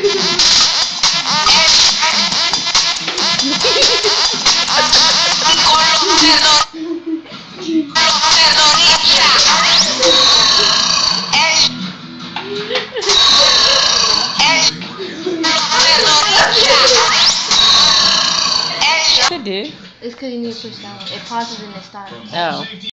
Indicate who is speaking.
Speaker 1: Could do.
Speaker 2: It's because you need to push down. It pauses and it starts.
Speaker 1: Oh.